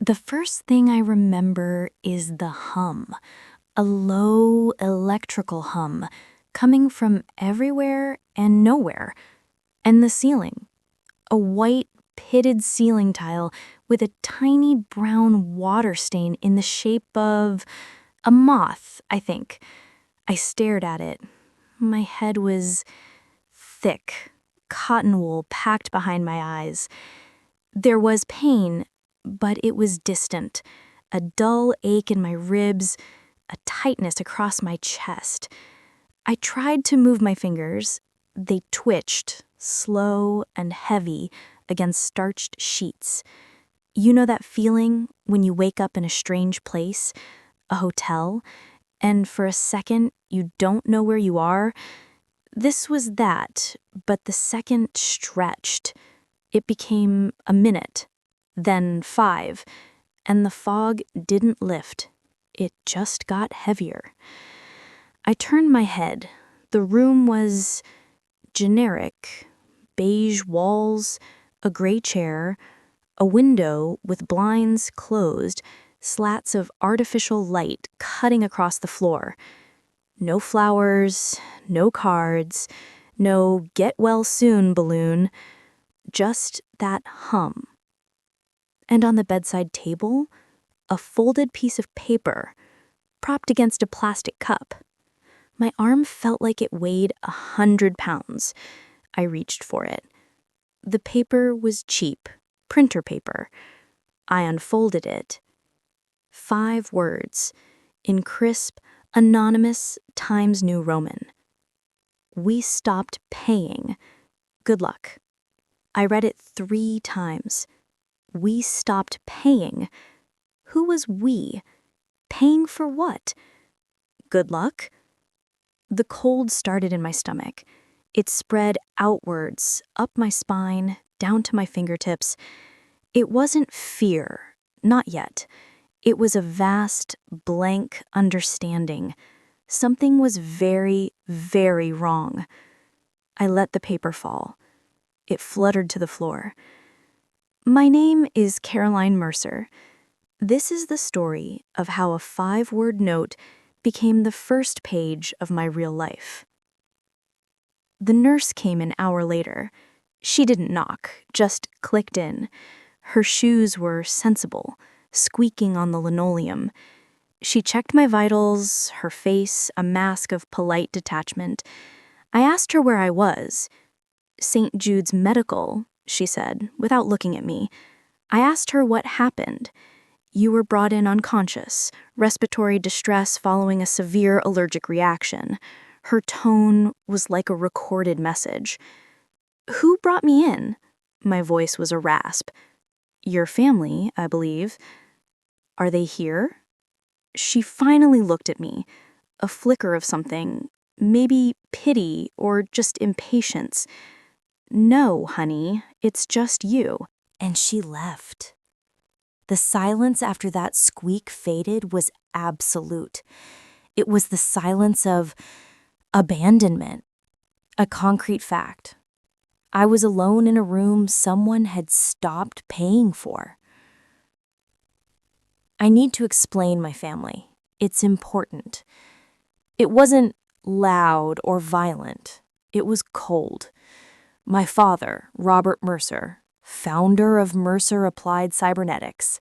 The first thing I remember is the hum, a low electrical hum coming from everywhere and nowhere, and the ceiling, a white pitted ceiling tile with a tiny brown water stain in the shape of a moth, I think. I stared at it. My head was thick, cotton wool packed behind my eyes. There was pain, but it was distant, a dull ache in my ribs, a tightness across my chest. I tried to move my fingers. They twitched, slow and heavy, against starched sheets. You know that feeling when you wake up in a strange place, a hotel, and for a second you don't know where you are? This was that, but the second stretched. It became a minute, then 5, and the fog didn't lift. It just got heavier. I turned my head. The room was generic. Beige walls, a gray chair, a window with blinds closed, slats of artificial light cutting across the floor. No flowers, no cards, no get well soon balloon, just that hum. And on the bedside table, a folded piece of paper, propped against a plastic cup. My arm felt like it weighed 100 pounds. I reached for it. The paper was cheap, printer paper. I unfolded it. 5 words, in crisp, anonymous Times New Roman. We stopped paying. Good luck. I read it 3 times. We stopped paying. Who was we? Paying for what? Good luck? The cold started in my stomach. It spread outwards, up my spine, down to my fingertips. It wasn't fear, not yet. It was a vast, blank understanding. Something was very, very wrong. I let the paper fall. It fluttered to the floor. My name is Caroline Mercer. This is the story of how a 5-word note became the first page of my real life. The nurse came an hour later. She didn't knock, just clicked in. Her shoes were sensible, squeaking on the linoleum. She checked my vitals, her face a mask of polite detachment. I asked her where I was. St. Jude's Medical, she said, without looking at me. I asked her what happened. You were brought in unconscious, respiratory distress following a severe allergic reaction. Her tone was like a recorded message. Who brought me in? My voice was a rasp. Your family, I believe. Are they here? She finally looked at me, a flicker of something, maybe pity or just impatience. No, honey, it's just you. And she left. The silence after that squeak faded was absolute. It was the silence of abandonment, a concrete fact. I was alone in a room someone had stopped paying for. I need to explain my family. It's important. It wasn't loud or violent. It was cold. My father, Robert Mercer, founder of Mercer Applied Cybernetics,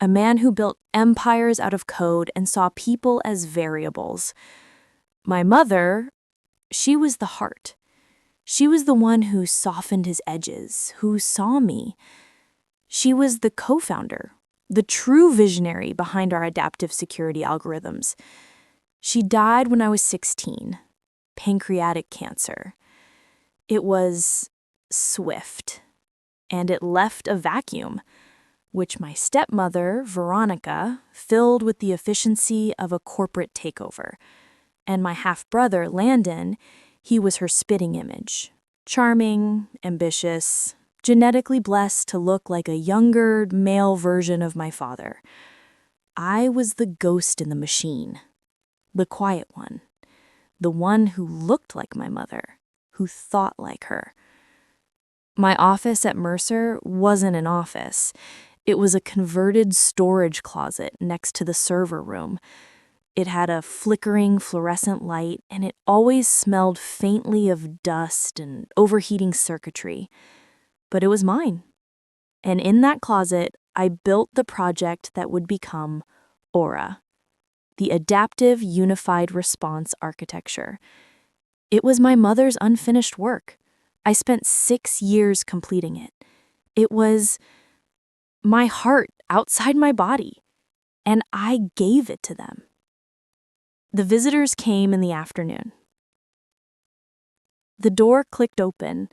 a man who built empires out of code and saw people as variables. My mother, she was the heart. She was the one who softened his edges, who saw me. She was the co-founder, the true visionary behind our adaptive security algorithms. She died when I was 16, pancreatic cancer. It was swift, and it left a vacuum, which my stepmother, Veronica, filled with the efficiency of a corporate takeover. And my half-brother, Landon, he was her spitting image. Charming, ambitious, genetically blessed to look like a younger, male version of my father. I was the ghost in the machine, the quiet one, the one who looked like my mother, who thought like her. My office at Mercer wasn't an office. It was a converted storage closet next to the server room. It had a flickering fluorescent light, and it always smelled faintly of dust and overheating circuitry. But it was mine. And in that closet, I built the project that would become Aura, the Adaptive Unified Response Architecture. It was my mother's unfinished work. I spent 6 years completing it. It was my heart outside my body, and I gave it to them. The visitors came in the afternoon. The door clicked open,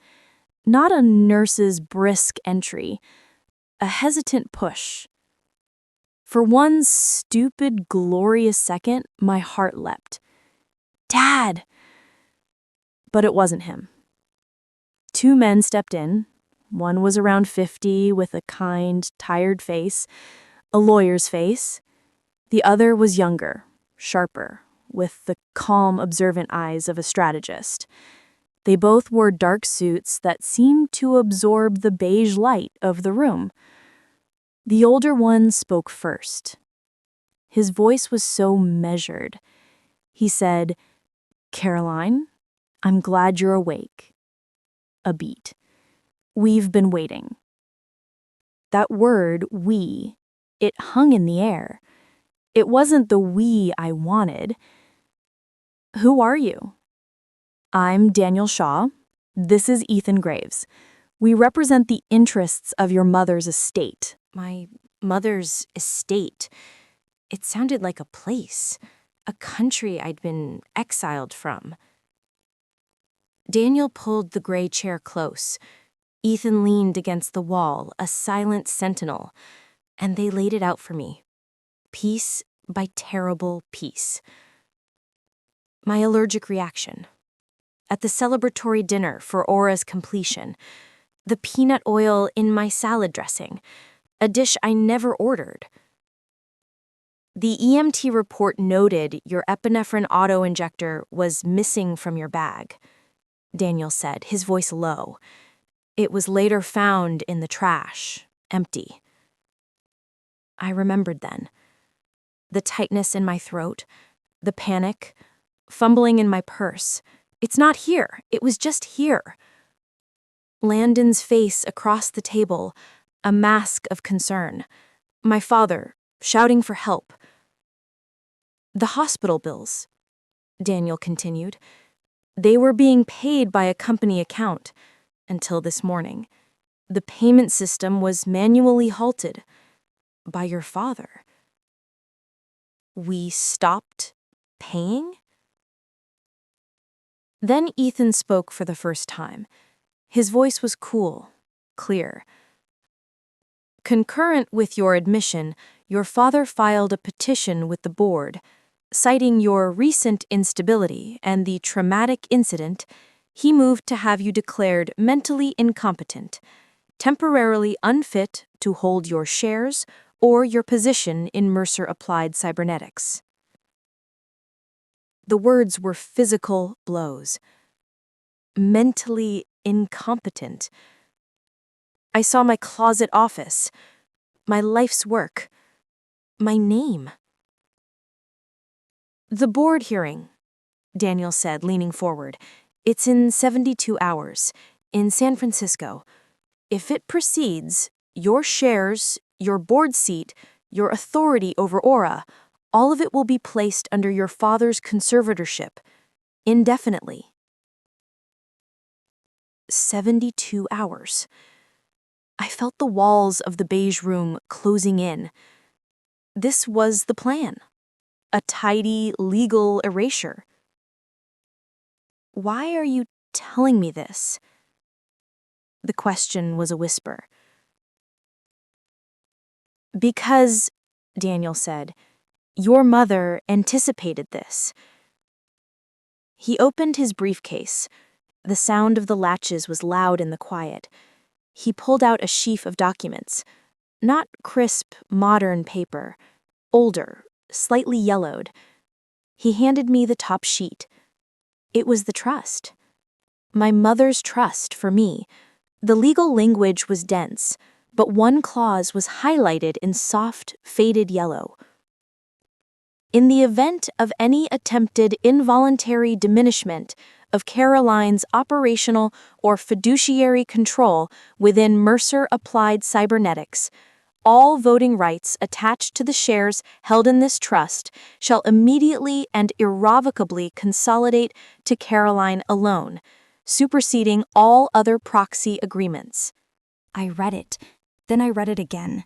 not a nurse's brisk entry, a hesitant push. For one stupid, glorious second, my heart leapt. Dad! But it wasn't him. 2 men stepped in. One was around 50 with a kind, tired face, a lawyer's face. The other was younger, sharper, with the calm, observant eyes of a strategist. They both wore dark suits that seemed to absorb the beige light of the room. The older one spoke first. His voice was so measured. He said, "Caroline, I'm glad you're awake." A beat. "We've been waiting." That word, we, it hung in the air. It wasn't the we I wanted. "Who are you?" "I'm Daniel Shaw. This is Ethan Graves. We represent the interests of your mother's estate." My mother's estate. It sounded like a place, a country I'd been exiled from. Daniel pulled the gray chair close. Ethan leaned against the wall, a silent sentinel, and they laid it out for me, piece by terrible piece. My allergic reaction. At the celebratory dinner for Aura's completion, the peanut oil in my salad dressing, a dish I never ordered. The EMT report noted your epinephrine auto-injector was missing from your bag, Daniel said, his voice low. It was later found in the trash, empty. I remembered then. The tightness in my throat, the panic, fumbling in my purse. It's not here. It was just here. Landon's face across the table, a mask of concern. My father, shouting for help. The hospital bills, Daniel continued. They were being paid by a company account until this morning. The payment system was manually halted by your father. We stopped paying? Then Ethan spoke for the first time. His voice was cool, clear. Concurrent with your admission, your father filed a petition with the board. Citing your recent instability and the traumatic incident, he moved to have you declared mentally incompetent, temporarily unfit to hold your shares or your position in Mercer Applied Cybernetics. The words were physical blows. Mentally incompetent. I saw my closet office, my life's work, my name. The board hearing, Daniel said, leaning forward. It's in 72 hours, in San Francisco. If it proceeds, your shares, your board seat, your authority over Aura, all of it will be placed under your father's conservatorship, indefinitely. 72 hours. I felt the walls of the beige room closing in. This was the plan. A tidy, legal erasure. Why are you telling me this? The question was a whisper. Because, Daniel said, your mother anticipated this. He opened his briefcase. The sound of the latches was loud in the quiet. He pulled out a sheaf of documents. Not crisp, modern paper. Older, slightly yellowed. He handed me the top sheet. It was the trust. My mother's trust for me. The legal language was dense. but one clause was highlighted in soft, faded yellow. In the event of any attempted involuntary diminishment of Caroline's operational or fiduciary control within Mercer Applied Cybernetics, all voting rights attached to the shares held in this trust shall immediately and irrevocably consolidate to Caroline alone, superseding all other proxy agreements. I read it. Then I read it again.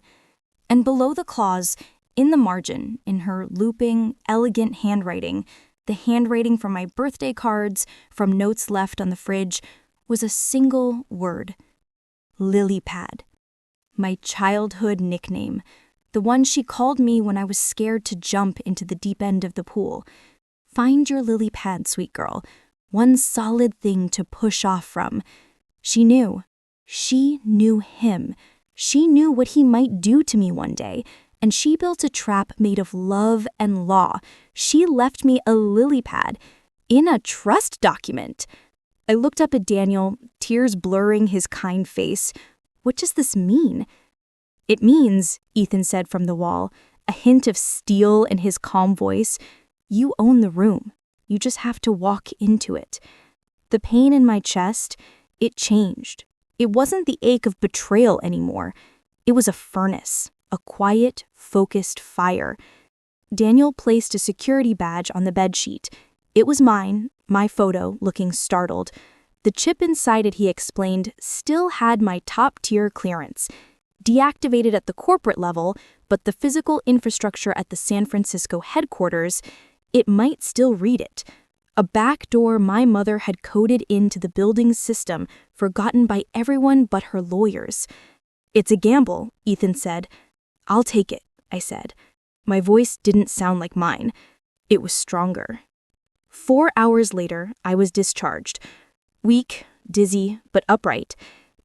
And below the clause, in the margin, in her looping, elegant handwriting, the handwriting from my birthday cards, from notes left on the fridge, was a single word. Lily pad. My childhood nickname. The one she called me when I was scared to jump into the deep end of the pool. Find your lily pad, sweet girl. One solid thing to push off from. She knew. She knew him. She knew what he might do to me one day, and she built a trap made of love and law. She left me a lily pad in a trust document. I looked up at Daniel, tears blurring his kind face. What does this mean? It means, Ethan said from the wall, a hint of steel in his calm voice, you own the room. You just have to walk into it. The pain in my chest, it changed. It wasn't the ache of betrayal anymore. It was a furnace, a quiet, focused fire. Daniel placed a security badge on the bedsheet. It was mine, my photo, looking startled. The chip inside it, he explained, still had my top-tier clearance. Deactivated at the corporate level, but the physical infrastructure at the San Francisco headquarters, it might still read it. A backdoor my mother had coded into the building's system, forgotten by everyone but her lawyers. It's a gamble, Ethan said. I'll take it, I said. My voice didn't sound like mine. It was stronger. 4 hours later, I was discharged. Weak, dizzy, but upright.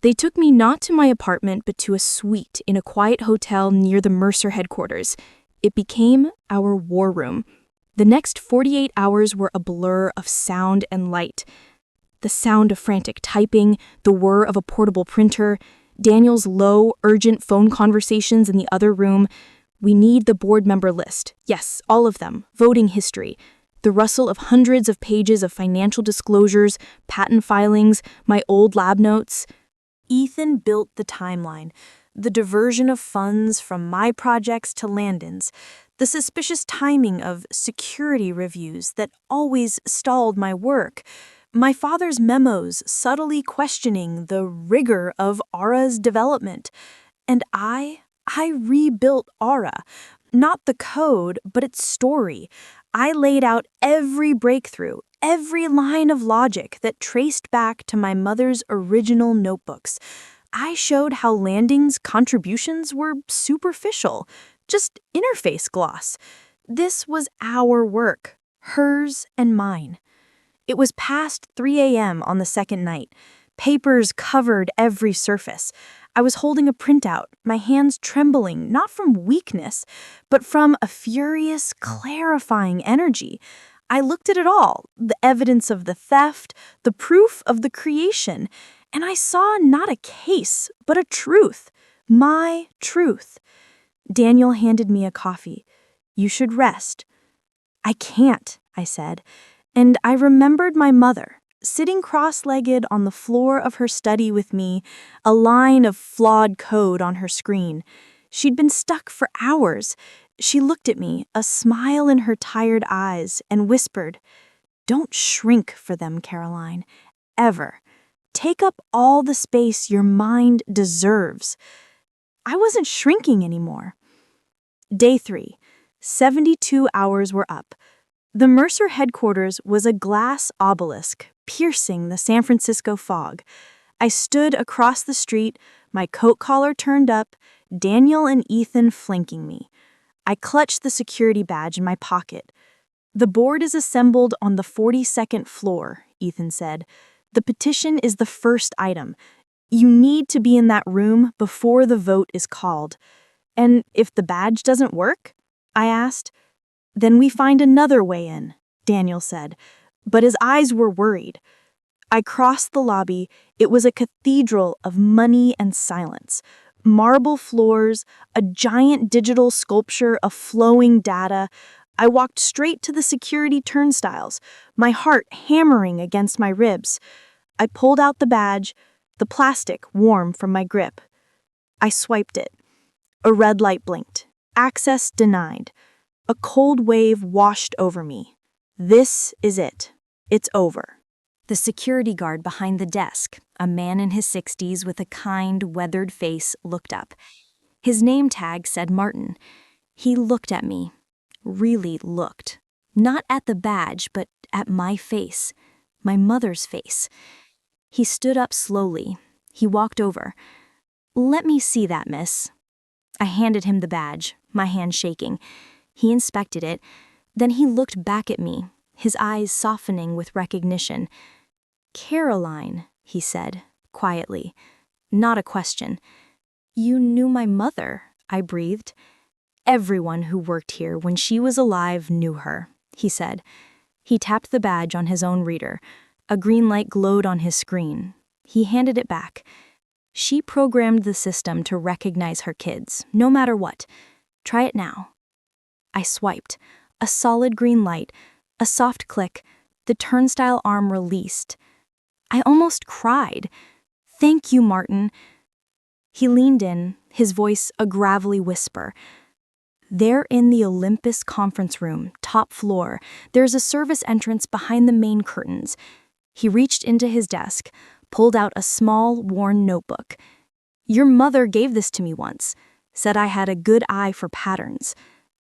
They took me not to my apartment, but to a suite in a quiet hotel near the Mercer headquarters. It became our war room. The next 48 hours were a blur of sound and light. The sound of frantic typing, the whir of a portable printer, Daniel's low, urgent phone conversations in the other room. We need the board member list. Yes, all of them. Voting history. The rustle of hundreds of pages of financial disclosures, patent filings, my old lab notes. Ethan built the timeline, the diversion of funds from my projects to Landon's, the suspicious timing of security reviews that always stalled my work, my father's memos subtly questioning the rigor of Aura's development. And I rebuilt Aura, not the code, but its story. I laid out every breakthrough, every line of logic that traced back to my mother's original notebooks. I showed how Landing's contributions were superficial, just interface gloss. This was our work, hers and mine. It was past 3 a.m. on the second night. Papers covered every surface. I was holding a printout, my hands trembling, not from weakness, but from a furious, clarifying energy. I looked at it all, the evidence of the theft, the proof of the creation, and I saw not a case, but a truth. My truth. Daniel handed me a coffee. You should rest. I can't, I said, and I remembered my mother, sitting cross-legged on the floor of her study with me, a line of flawed code on her screen. She'd been stuck for hours. She looked at me, a smile in her tired eyes, and whispered, "Don't shrink for them, Caroline. Ever. Take up all the space your mind deserves." I wasn't shrinking anymore. Day 3. 72 hours were up. The Mercer headquarters was a glass obelisk piercing the San Francisco fog. I stood across the street, my coat collar turned up, Daniel and Ethan flanking me. I clutched the security badge in my pocket. The board is assembled on the 42nd floor, Ethan said. The petition is the first item. You need to be in that room before the vote is called. And if the badge doesn't work? I asked. Then we find another way in, Daniel said, but his eyes were worried. I crossed the lobby. It was a cathedral of money and silence. marble floors, a giant digital sculpture of flowing data. I walked straight to the security turnstiles, my heart hammering against my ribs. I pulled out the badge, the plastic warm from my grip. I swiped it. A red light blinked. Access denied. A cold wave washed over me. This is it. It's over. The security guard behind the desk, a man in his 60s with a kind, weathered face, looked up. His name tag said Martin. He looked at me. Really looked. Not at the badge, but at my face. My mother's face. He stood up slowly. He walked over. "Let me see that, miss." I handed him the badge, my hand shaking. He inspected it. Then he looked back at me, his eyes softening with recognition. "Caroline," he said, quietly. Not a question. "You knew my mother," I breathed. "Everyone who worked here when she was alive knew her," he said. He tapped the badge on his own reader. A green light glowed on his screen. He handed it back. "She programmed the system to recognize her kids, no matter what. Try it now." I swiped. A solid green light. A soft click. The turnstile arm released. I almost cried. "Thank you, Martin." He leaned in, his voice a gravelly whisper. "They're in the Olympus conference room, top floor. There's a service entrance behind the main curtains." He reached into his desk, pulled out a small, worn notebook. "Your mother gave this to me once. Said I had a good eye for patterns.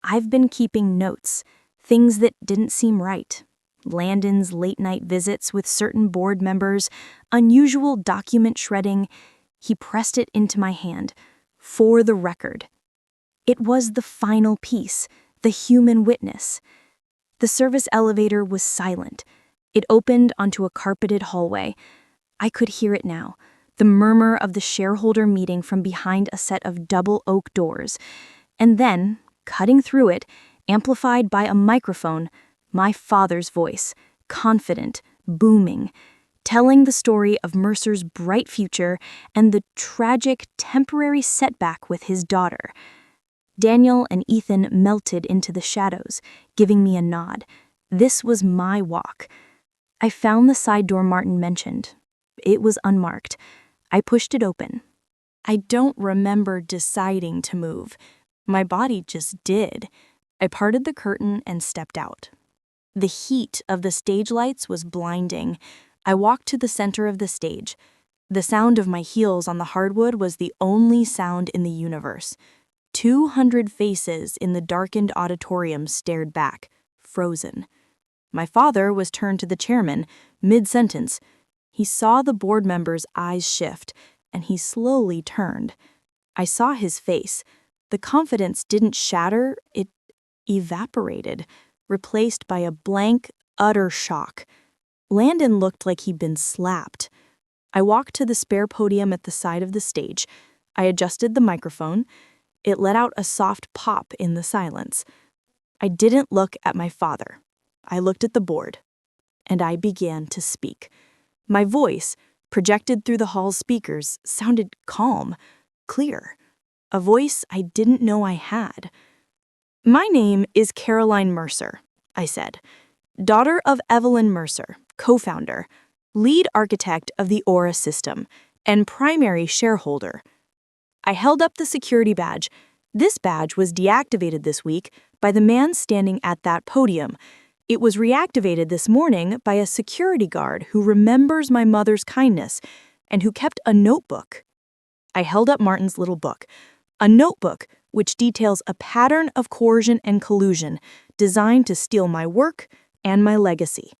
I've been keeping notes, things that didn't seem right. Landon's late-night visits with certain board members, unusual document shredding." He pressed it into my hand. "For the record." It was the final piece, the human witness. The service elevator was silent. It opened onto a carpeted hallway. I could hear it now, the murmur of the shareholder meeting from behind a set of double oak doors. And then, cutting through it, amplified by a microphone, my father's voice, confident, booming, telling the story of Mercer's bright future and the tragic, temporary setback with his daughter. Daniel and Ethan melted into the shadows, giving me a nod. This was my walk. I found the side door Martin mentioned. It was unmarked. I pushed it open. I don't remember deciding to move. My body just did. I parted the curtain and stepped out. The heat of the stage lights was blinding. I walked to the center of the stage. The sound of my heels on the hardwood was the only sound in the universe. 200 faces in the darkened auditorium stared back, frozen. My father was turned to the chairman, mid-sentence. He saw the board members' eyes shift, and he slowly turned. I saw his face. The confidence didn't shatter, it evaporated, replaced by a blank, utter shock. Landon looked like he'd been slapped. I walked to the spare podium at the side of the stage. I adjusted the microphone. It let out a soft pop in the silence. I didn't look at my father. I looked at the board, and I began to speak. My voice, projected through the hall's speakers, sounded calm, clear, a voice I didn't know I had. "My name is Caroline Mercer," I said, "daughter of Evelyn Mercer, co-founder, lead architect of the Aura system, and primary shareholder." I held up the security badge. This badge was deactivated this week by the man standing at that podium. It was reactivated this morning by a security guard who remembers my mother's kindness and who kept a notebook. I held up Martin's little book, a notebook which details a pattern of coercion and collusion designed to steal my work and my legacy.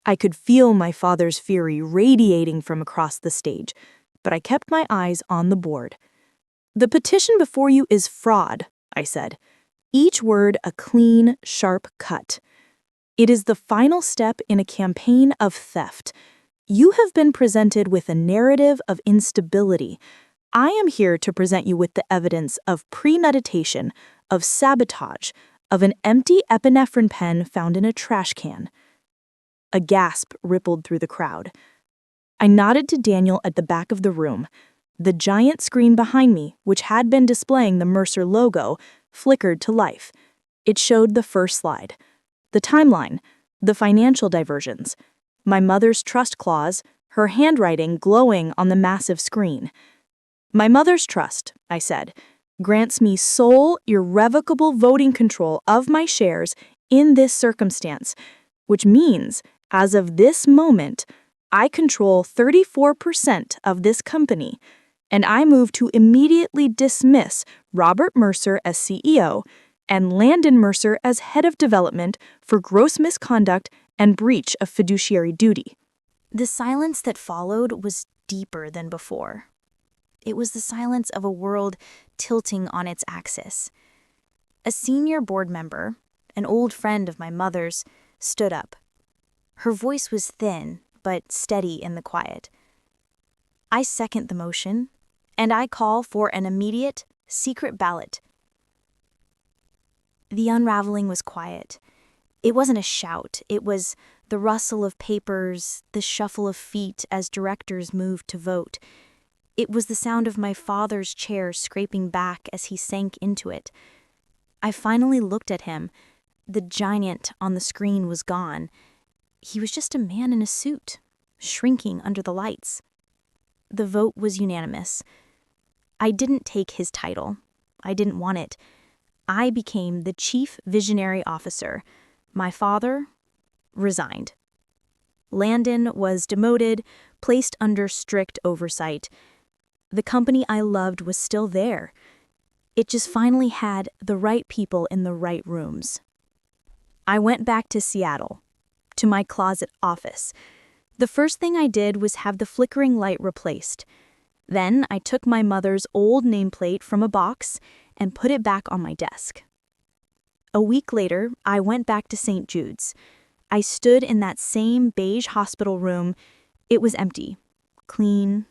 I could feel my father's fury radiating from across the stage, but I kept my eyes on the board. "The petition before you is fraud," I said, each word a clean, sharp cut. "It is the final step in a campaign of theft. You have been presented with a narrative of instability. I am here to present you with the evidence of premeditation, of sabotage, of an empty epinephrine pen found in a trash can." A gasp rippled through the crowd. I nodded to Daniel at the back of the room. The giant screen behind me, which had been displaying the Mercer logo, flickered to life. It showed the first slide. The timeline, the financial diversions, my mother's trust clause, her handwriting glowing on the massive screen. My mother's trust, I said, grants me sole, irrevocable voting control of my shares in this circumstance, which means, as of this moment, I control 34% of this company, and I move to immediately dismiss Robert Mercer as CEO and Landon Mercer as head of development for gross misconduct and breach of fiduciary duty. The silence that followed was deeper than before. It was the silence of a world tilting on its axis. A senior board member, an old friend of my mother's, stood up. Her voice was thin, but steady in the quiet. I second the motion, and I call for an immediate, secret ballot. The unraveling was quiet. It wasn't a shout. It was the rustle of papers, the shuffle of feet as directors moved to vote. It was the sound of my father's chair scraping back as he sank into it. I finally looked at him. The giant on the screen was gone. He was just a man in a suit, shrinking under the lights. The vote was unanimous. I didn't take his title. I didn't want it. I became the chief visionary officer. My father resigned. Landon was demoted, placed under strict oversight. The company I loved was still there. It just finally had the right people in the right rooms. I went back to Seattle, to my closet office. The first thing I did was have the flickering light replaced. Then I took my mother's old nameplate from a box and put it back on my desk. A week later, I went back to St. Jude's. I stood in that same beige hospital room. It was empty, clean,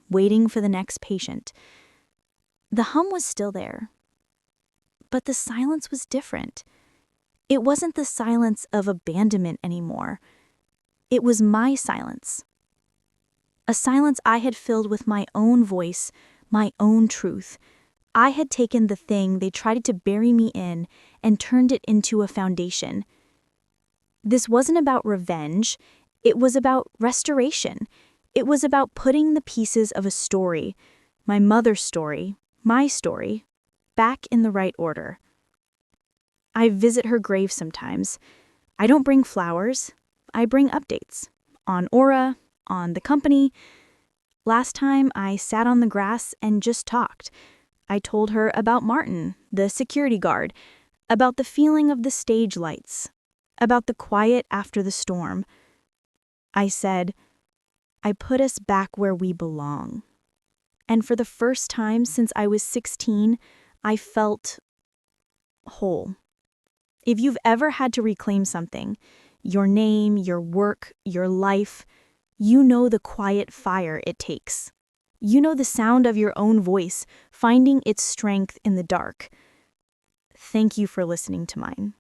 waiting for the next patient. The hum was still there, but the silence was different. It wasn't the silence of abandonment anymore. It was my silence. A silence I had filled with my own voice, my own truth. I had taken the thing they tried to bury me in and turned it into a foundation. This wasn't about revenge. It was about restoration. It was about putting the pieces of a story, my mother's story, my story, back in the right order. I visit her grave sometimes. I don't bring flowers. I bring updates on Aura, on the company. Last time I sat on the grass and just talked. I told her about Martin, the security guard, about the feeling of the stage lights, about the quiet after the storm. I said, I put us back where we belong. And for the first time since I was 16, I felt whole. If you've ever had to reclaim something, your name, your work, your life, you know the quiet fire it takes. You know the sound of your own voice finding its strength in the dark. Thank you for listening to mine.